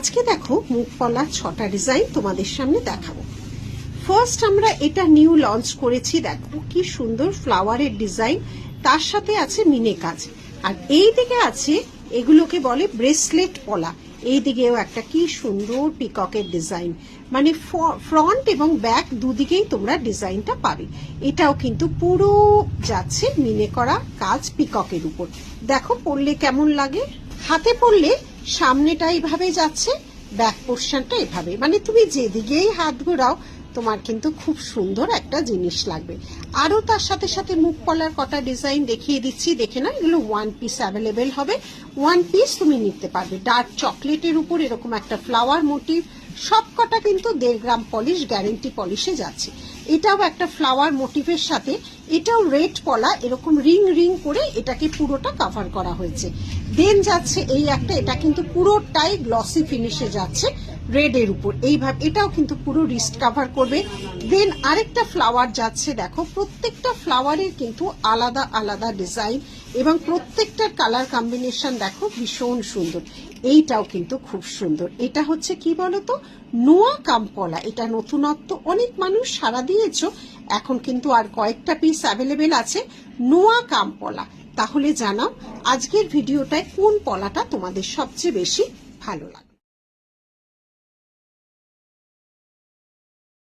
আজকে দেখো মুখ পলা 6টা ডিজাইন তোমাদের সামনে দেখাবো। ফার্স্ট আমরা এটা নিউ লঞ্চ করেছি, দেখো কি সুন্দর ফ্লাওয়ারের ডিজাইন, তার সাথে আছে মিনে কাজ। আর এই দিকে আছে এগুলোকে বলে ব্রেসলেট পলা, এই দিকেও একটা কি সুন্দর পিককের ডিজাইন, মানে ফ্রন্ট এবং ব্যাক দুদিকেই তোমরা ডিজাইনটা পাবে। এটাও কিন্তু পুরো যাচ্ছে মিনে করা কাজ পিককের উপর। দেখো পরলে কেমন লাগে, হাতে পরলে সামনেটা এইভাবে যাচ্ছে, ব্যাক পোর্শনটা এভাবে, মানে তুমি যেদিকেই হাত ঘোরাও তোমার কিন্তু খুব সুন্দর একটা জিনিস লাগবে। আরো তার সাথে সাথে মুখ পলার কটা ডিজাইন দেখিয়ে দিচ্ছি, দেখে না, এগুলো ওয়ান পিস অ্যাভেলেবেল হবে, ওয়ান পিস তুমি নিতে পারবে। ডার্ক চকলেটের উপর এরকম একটা ফ্লাওয়ার মোটিভ, সব কটা কিন্তু 1.5 গ্রাম পলিশ, গ্যারেন্টি পলিশে যাচ্ছে। এটাও একটা ফ্লাওয়ার মোটিভের সাথে, এটাও রেড পলা, এরকম রিং রিং করে এটাকে পুরোটা কভার করা হয়েছে। দেন যাচ্ছে এই একটা, এটা কিন্তু পুরোটাই গ্লসি ফিনিশে যাচ্ছে রেড এর উপর এইভাবে, এটাও কিন্তু পুরো রিস্ট কভার করবে। দেন আরেকটা ফ্লাওয়ার যাচ্ছে, দেখো প্রত্যেকটা ফ্লাওয়ারের কিন্তু আলাদা আলাদা ডিজাইন এবং প্রত্যেকটার কালার কম্বিনেশন দেখো ভীষণ সুন্দর। এইটাও কিন্তু খুব সুন্দর। এটা হচ্ছে কি বলতো, নোয়া কামপলা, এটা নতুনত্ব, অনেক মানুষ সাড়া দিয়েছো, এখন কিন্তু আর কয়েকটা পিস অ্যাভেলেবেল আছে নোয়া কামপলা। তাহলে জানাও আজকের ভিডিওটায় কোন পলাটা তোমাদের সবচেয়ে বেশি ভালো লাগে।